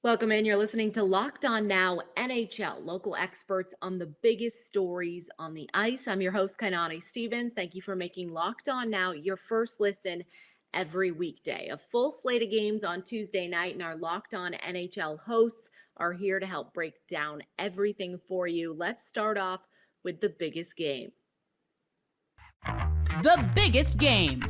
Welcome in. You're listening to Locked On Now NHL, local experts on the biggest stories on the ice. I'm your host, Kainani Stevens. Thank you for making Locked On Now your first listen every weekday. A full slate of games on Tuesday night, and our Locked On NHL hosts are here to help break down everything for you. Let's start off with the biggest game. The biggest game.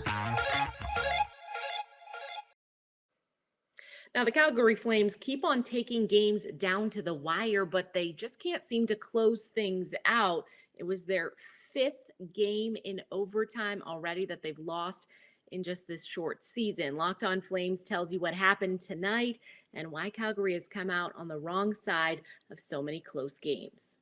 Now, the Calgary Flames keep on taking games down to the wire, but they just can't seem to close things out. It was their fifth game in overtime already that they've lost in just this short season. Locked On Flames tells you what happened tonight and why Calgary has come out on the wrong side of so many close games.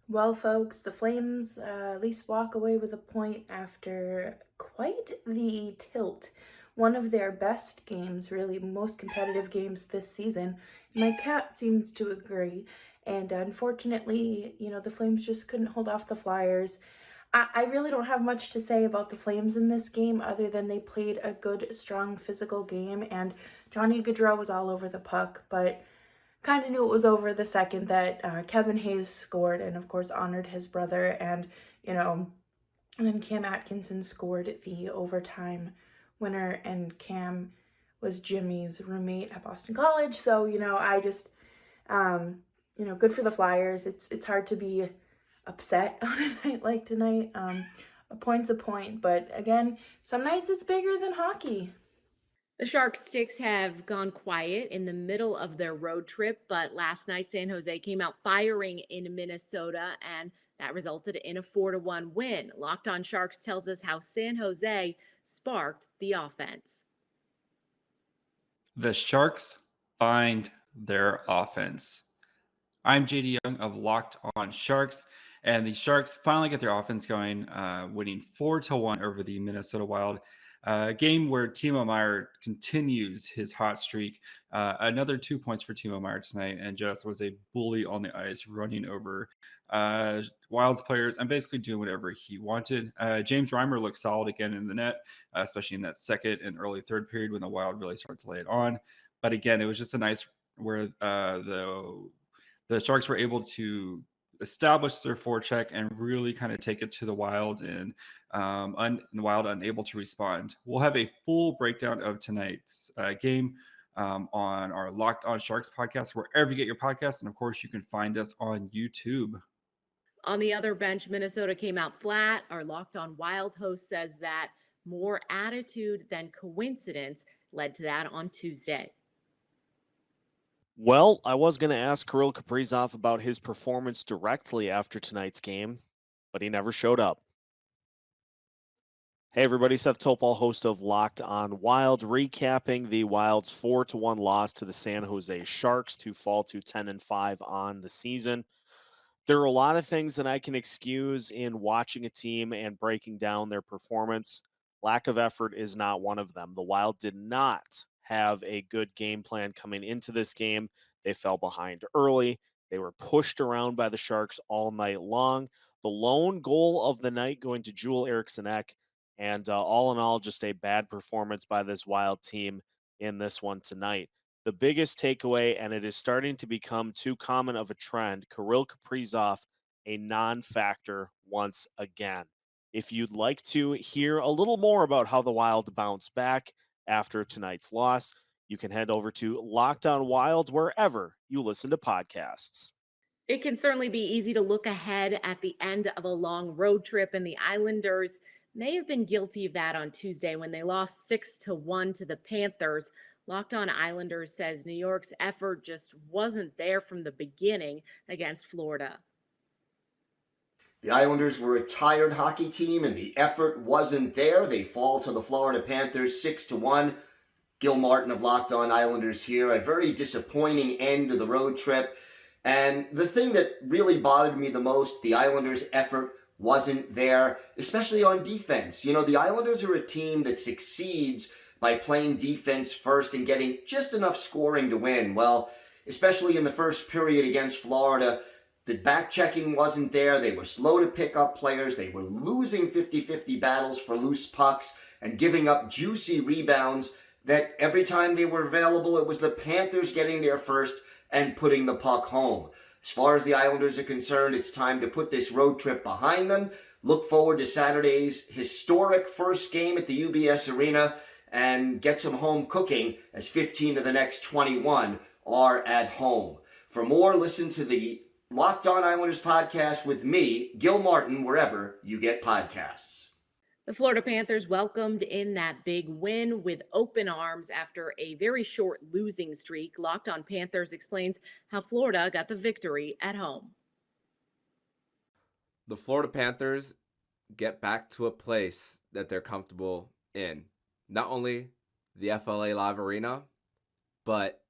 Well, folks, the Flames at least walk away with a point after quite the tilt. One of their best games, really most competitive games this season. My cat seems to agree. And unfortunately, the Flames just couldn't hold off the Flyers. I really don't have much to say about the Flames in this game other than they played a good, strong, physical game. And Johnny Gaudreau was all over the puck, but kind of knew it was over the second that Kevin Hayes scored and, of course, honored his brother. And then Cam Atkinson scored the overtime winner, and Cam was Jimmy's roommate at Boston College. So, I just, good for the Flyers. It's hard to be upset on a night like tonight. A point's a point, but again, some nights it's bigger than hockey. The Sharks sticks have gone quiet in the middle of their road trip, but last night San Jose came out firing in Minnesota, and that resulted in a 4-1 win. Locked On Sharks tells us how San Jose sparked the offense. The Sharks find their offense. I'm JD Young of Locked On Sharks, and the Sharks finally get their offense going, winning 4-1 over the Minnesota Wild. A game where Timo Meier continues his hot streak. Another 2 points for Timo Meier tonight, and just was a bully on the ice, running over Wild's players and basically doing whatever he wanted. James Reimer looked solid again in the net, especially in that second and early third period when the Wild really started to lay it on. But again, it was just a nice where the Sharks were able to establish their forecheck and really kind of take it to the Wild, and the Wild unable to respond. We'll have a full breakdown of tonight's game on our Locked On Sharks podcast, wherever you get your podcasts. And of course, you can find us on YouTube. On the other bench, Minnesota came out flat. Our Locked On Wild host says that more attitude than coincidence led to that on Tuesday. Well, I was going to ask Kirill Kaprizov about his performance directly after tonight's game, but he never showed up. Hey, everybody. Seth Topol, host of Locked On Wild, recapping the Wild's 4-1 loss to the San Jose Sharks to fall to 10-5 on the season. There are a lot of things that I can excuse in watching a team and breaking down their performance. Lack of effort is not one of them. The Wild did not have a good game plan coming into this game. They fell behind early. They were pushed around by the Sharks all night long. The lone goal of the night going to Joel Eriksson-Ek, and all in all, just a bad performance by this Wild team in this one tonight. The biggest takeaway, and it is starting to become too common of a trend, Kirill Kaprizov, a non-factor once again. If you'd like to hear a little more about how the Wild bounced back after tonight's loss, you can head over to Locked On Wild wherever you listen to podcasts. It can certainly be easy to look ahead at the end of a long road trip, and the Islanders may have been guilty of that on Tuesday when they lost 6-1 to the Panthers. Locked On Islanders says New York's effort just wasn't there from the beginning against Florida. The Islanders were a tired hockey team, and the effort wasn't there. They fall to the Florida Panthers 6-1. Gil Martin of Locked On Islanders here. A very disappointing end to the road trip. And the thing that really bothered me the most, the Islanders' effort wasn't there, especially on defense. The Islanders are a team that succeeds by playing defense first and getting just enough scoring to win. Well, especially in the first period against Florida, the back checking wasn't there. They were slow to pick up players. They were losing 50-50 battles for loose pucks and giving up juicy rebounds that every time they were available, it was the Panthers getting there first and putting the puck home. As far as the Islanders are concerned, it's time to put this road trip behind them. Look forward to Saturday's historic first game at the UBS Arena and get some home cooking as 15 of the next 21 are at home. For more, listen to the Locked On Islanders podcast with me, Gil Martin, wherever you get podcasts. The Florida Panthers welcomed in that big win with open arms after a very short losing streak. Locked On Panthers explains how Florida got the victory at home. The Florida Panthers get back to a place that they're comfortable in. Not only the FLA Live Arena, but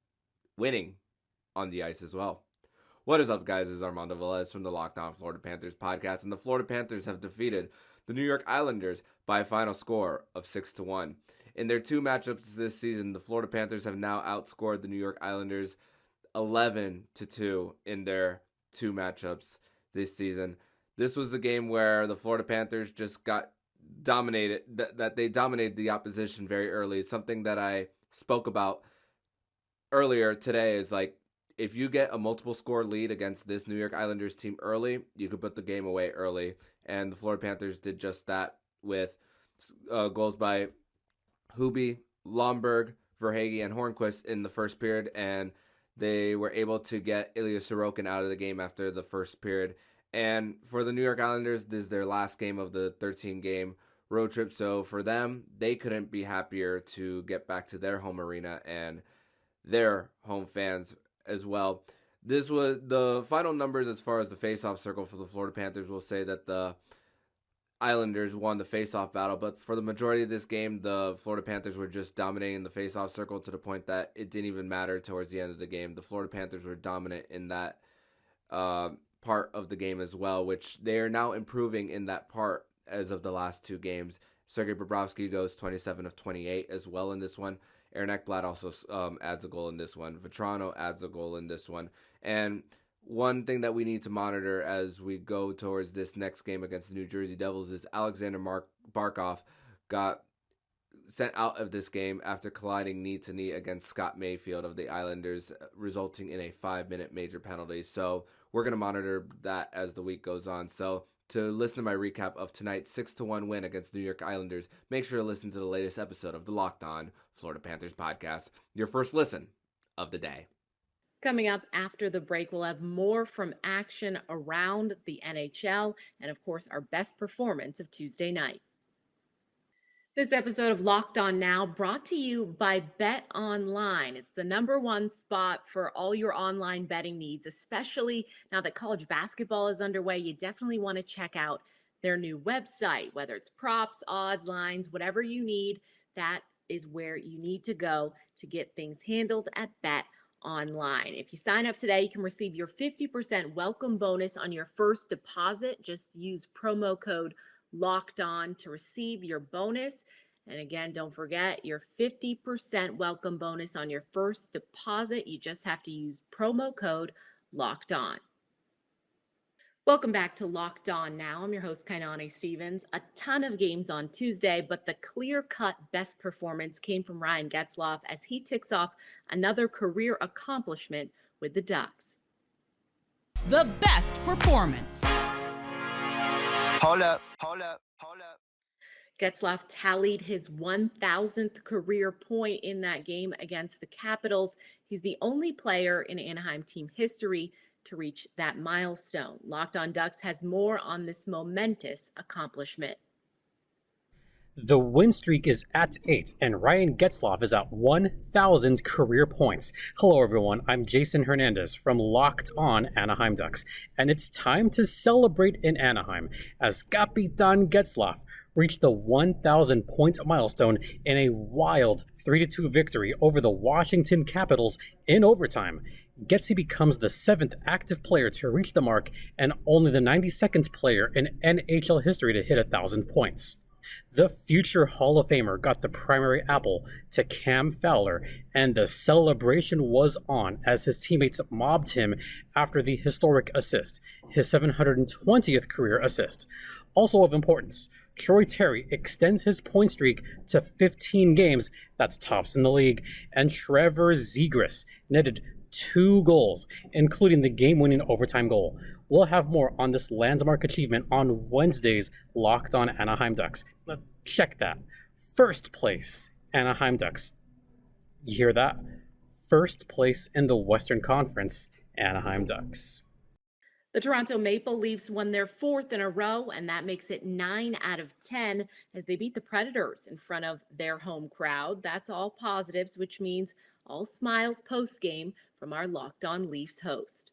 winning on the ice as well. What is up, guys? This is Armando Velez from the Locked On Florida Panthers podcast, and the Florida Panthers have defeated the New York Islanders by a final score of 6-1. In their two matchups this season, the Florida Panthers have now outscored the New York Islanders 11-2 in their two matchups this season. This was a game where the Florida Panthers just got dominated, that they dominated the opposition very early. Something that I spoke about earlier today is like, if you get a multiple score lead against this New York Islanders team early, you could put the game away early. And the Florida Panthers did just that with goals by Hubie, Lomberg, Verhaeghe, and Hornquist in the first period. And they were able to get Ilya Sorokin out of the game after the first period. And for the New York Islanders, this is their last game of the 13-game road trip. So for them, they couldn't be happier to get back to their home arena and their home fans as well. This was the final numbers as far as the face-off circle for the Florida Panthers. Will say that the Islanders won the face-off battle, but for the majority of this game, the Florida Panthers were just dominating the face-off circle to the point that it didn't even matter towards the end of the game. The Florida Panthers were dominant in that part of the game as well, which they are now improving in that part as of the last two games. Sergei Bobrovsky goes 27 of 28 as well in this one. Aaron Ekblad also adds a goal in this one. Vetrano adds a goal in this one. And one thing that we need to monitor as we go towards this next game against the New Jersey Devils is Alexander Barkov got sent out of this game after colliding knee-to-knee against Scott Mayfield of the Islanders, resulting in a 5-minute major penalty. So we're going to monitor that as the week goes on. So to listen to my recap of tonight's 6-1 win against the New York Islanders, make sure to listen to the latest episode of the Locked On Florida Panthers podcast, your first listen of the day. Coming up after the break, we'll have more from action around the NHL and, of course, our best performance of Tuesday night. This episode of Locked On Now brought to you by Bet Online. It's the #1 spot for all your online betting needs, especially now that college basketball is underway. You definitely want to check out their new website, whether it's props, odds, lines, whatever you need. That is where you need to go to get things handled at Bet Online. If you sign up today, you can receive your 50% welcome bonus on your first deposit. Just use promo code Locked On to receive your bonus. And again, don't forget your 50% welcome bonus on your first deposit. You just have to use promo code Locked On. Welcome back to Locked On Now. I'm your host, Kainani Stevens. A ton of games on Tuesday, but the clear-cut best performance came from Ryan Getzlaf as he ticks off another career accomplishment with the Ducks. The best performance. Hold up. Getzlaf tallied his 1,000th career point in that game against the Capitals. He's the only player in Anaheim team history to reach that milestone. Locked On Ducks has more on this momentous accomplishment. The win streak is at 8, and Ryan Getzlaf is at 1,000 career points. Hello, everyone. I'm Jason Hernandez from Locked On Anaheim Ducks, and it's time to celebrate in Anaheim as Kapitan Getzlaf reached the 1,000-point milestone in a wild 3-2 victory over the Washington Capitals in overtime. Getzy becomes the 7th active player to reach the mark and only the 92nd player in NHL history to hit 1,000 points. The future Hall of Famer got the primary apple to Cam Fowler, and the celebration was on as his teammates mobbed him after the historic assist, his 720th career assist. Also of importance, Troy Terry extends his point streak to 15 games, that's tops in the league, and Trevor Zegras netted 2 goals, including the game-winning overtime goal. We'll have more on this landmark achievement on Wednesday's Locked On Anaheim Ducks. Check that. First place, Anaheim Ducks. You hear that? First place in the Western Conference, Anaheim Ducks. The Toronto Maple Leafs won their 4th in a row, and that makes it 9 out of 10 as they beat the Predators in front of their home crowd. That's all positives, which means all smiles post-game from our Locked On Leafs host.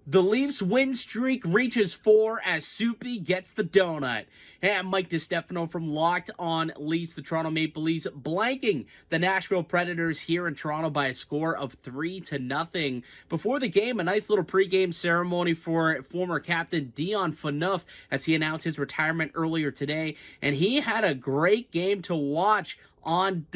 The Leafs win streak reaches 4 as Soupy gets the donut. Hey, I'm Mike DiStefano from Locked On Leafs. The Toronto Maple Leafs blanking the Nashville Predators here in Toronto by a score of 3-0. Before the game, a nice little pregame ceremony for former captain Dion Phaneuf as he announced his retirement earlier today. And he had a great game to watch on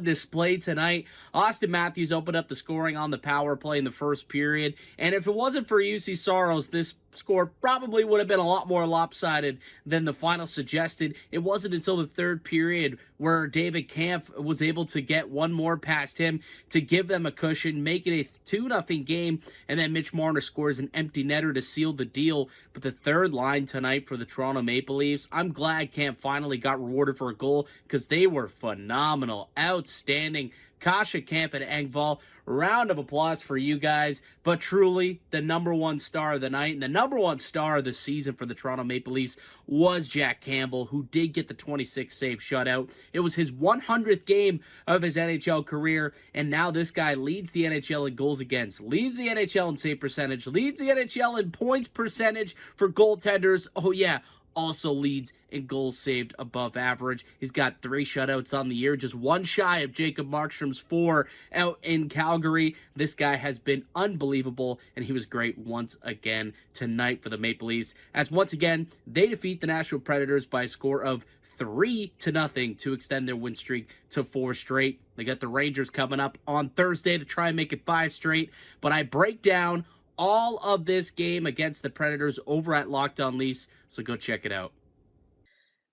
display tonight. Austin Matthews opened up the scoring on the power play in the first period, and if it wasn't for UC Saros, this score probably would have been a lot more lopsided than the final suggested. It wasn't until the third period where David Kampf was able to get one more past him to give them a cushion, make it a 2-0 game, and then Mitch Marner scores an empty netter to seal the deal. But the third line tonight for the Toronto Maple Leafs, I'm glad Kampf finally got rewarded for a goal because they were phenomenal, outstanding. Kasha, Kampf, and Engvall, round of applause for you guys. But truly, the number one star of the night and the number one star of the season for the Toronto Maple Leafs was Jack Campbell, who did get the 26-save shutout. It was his 100th game of his NHL career, and now this guy leads the NHL in goals against, leads the NHL in save percentage, leads the NHL in points percentage for goaltenders. Oh yeah, also leads in goals saved above average. He's got 3 shutouts on the year, just one shy of Jacob Markstrom's 4 out in Calgary. This guy has been unbelievable, and he was great once again tonight for the Maple Leafs, as once again, they defeat the Nashville Predators by a score of 3-0 to extend their win streak to 4 straight. They got the Rangers coming up on Thursday to try and make it 5 straight, but I break down all of this game against the Predators over at Locked On Leafs, so go check it out.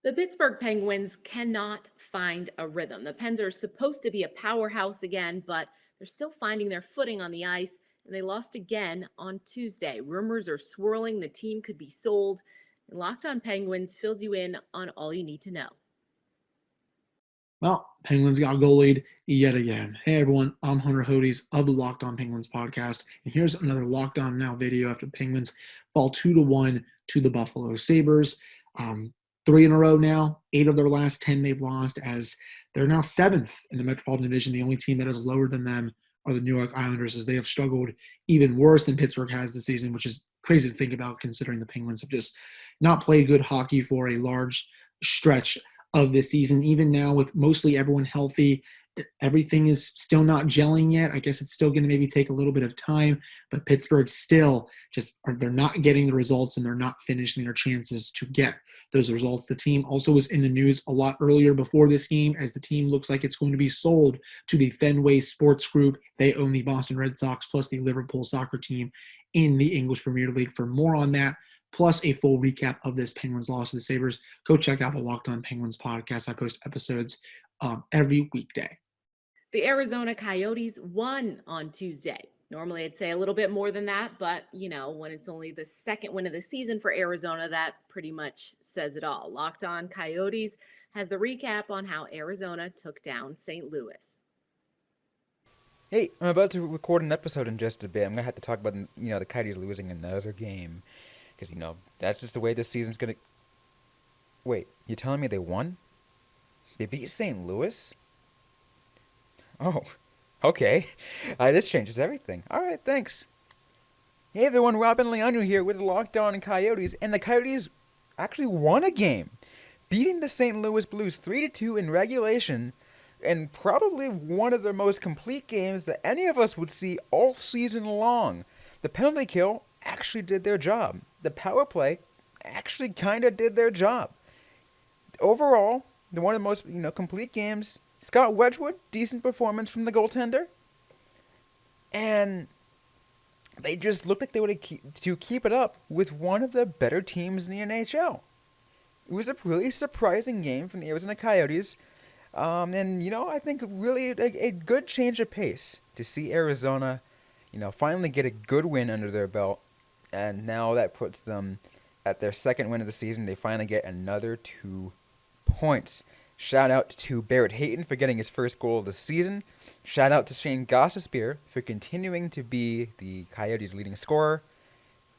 The Pittsburgh Penguins cannot find a rhythm. The Pens are supposed to be a powerhouse again, but they're still finding their footing on the ice, and they lost again on Tuesday. Rumors are swirling the team could be sold, and Locked On Penguins fills you in on all you need to know. Well, Penguins got goalied yet again. Hey everyone, I'm Hunter Hodes of the Locked On Penguins podcast, and here's another Locked On Now video after the Penguins fall 2-1 to the Buffalo Sabres. 3 in a row now, 8 of their last 10 they've lost, as they're now 7th in the Metropolitan Division. The only team that is lower than them are the New York Islanders, as they have struggled even worse than Pittsburgh has this season, which is crazy to think about considering the Penguins have just not played good hockey for a large stretch of this season. Even now, with mostly everyone healthy, everything is still not gelling yet. I guess it's still going to maybe take a little bit of time, but Pittsburgh still they're not getting the results, and they're not finishing their chances to get those results. The team also was in the news a lot earlier before this game, as the team looks like it's going to be sold to the Fenway Sports Group. They own the Boston Red Sox plus the Liverpool soccer team in the English Premier League. For more on that, plus a full recap of this Penguins loss to the Sabres, go check out the Locked On Penguins podcast. I post episodes every weekday. The Arizona Coyotes won on Tuesday. Normally, I'd say a little bit more than that, but, when it's only the second win of the season for Arizona, that pretty much says it all. Locked On Coyotes has the recap on how Arizona took down St. Louis. Hey, I'm about to record an episode in just a bit. I'm going to have to talk about, the Coyotes losing another game. Because, that's just the way this season's going to... Wait, you're telling me they won? They beat St. Louis? Oh, okay. This changes everything. All right, thanks. Hey, everyone, Robin Leonu here with Locked On Coyotes. And the Coyotes actually won a game, beating the St. Louis Blues 3-2 in regulation, and probably one of the most complete games that any of us would see all season long. The penalty kill actually did their job. The power play actually kind of did their job. overall, one of the most complete games. Scott Wedgwood, decent performance from the goaltender, and they just looked like they would keep it up with one of the better teams in the NHL. It was a really surprising game from the Arizona Coyotes, and I think really a good change of pace to see Arizona, finally get a good win under their belt, and now that puts them at their second win of the season. They finally get another 2 points. Shout out to Barrett Hayton for getting his first goal of the season. Shout out to Shane Gostisbehere for continuing to be the Coyotes' leading scorer,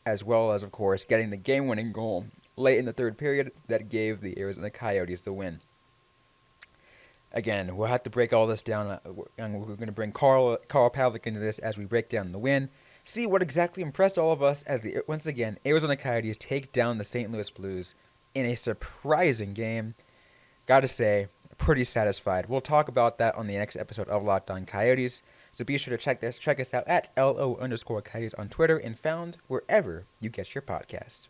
as well as, of course, getting the game-winning goal late in the third period that gave the Arizona Coyotes the win. Again, we'll have to break all this down, and we're going to bring Carl Pavlik into this as we break down the win, see what exactly impressed all of us as, once again, Arizona Coyotes take down the St. Louis Blues in a surprising game. Gotta say, pretty satisfied. We'll talk about that on the next episode of Locked On Coyotes, so be sure to check us out at LO_Coyotes on Twitter and found wherever you get your podcast.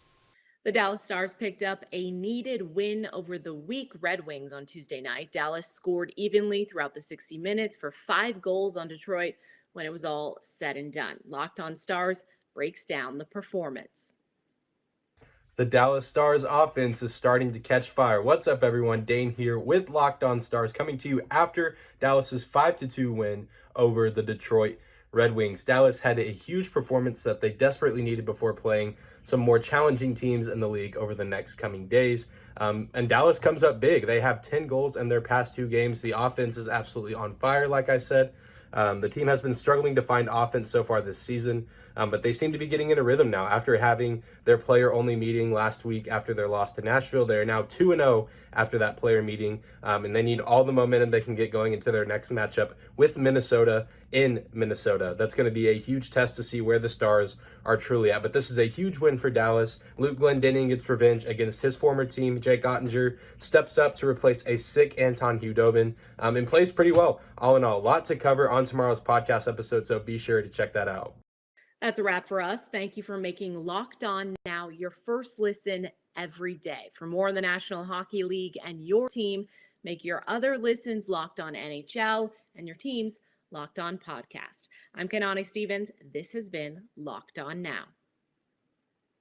The Dallas Stars picked up a needed win over the weak Red Wings on Tuesday night. Dallas scored evenly throughout the 60 minutes for 5 goals on Detroit when it was all said and done. Locked On Stars breaks down the performance. The Dallas Stars offense is starting to catch fire. What's up, everyone? Dane here with Locked On Stars, coming to you after Dallas's 5-2 win over the Detroit Red Wings. Dallas had a huge performance that they desperately needed before playing some more challenging teams in the league over the next coming days. And Dallas comes up big. They have 10 goals in their past 2 games. The offense is absolutely on fire, like I said. The team has been struggling to find offense so far this season, but they seem to be getting in a rhythm now. After having their player-only meeting last week after their loss to Nashville, they are now 2-0 after that player meeting, and they need all the momentum they can get going into their next matchup with Minnesota in Minnesota. That's going to be a huge test to see where the Stars are truly at, but this is a huge win for Dallas. Luke Glendening gets revenge against his former team. Jake Ottinger steps up to replace a sick Anton Hudobin, and plays pretty well. All in all, a lot to cover on tomorrow's podcast episode, so be sure to check that out. That's a wrap for us. Thank you for making Locked On Now your first listen every day. For more on the National Hockey League and your team, make your other listens Locked On NHL and your team's Locked On Podcast. I'm Kainani Stevens. This has been Locked On Now.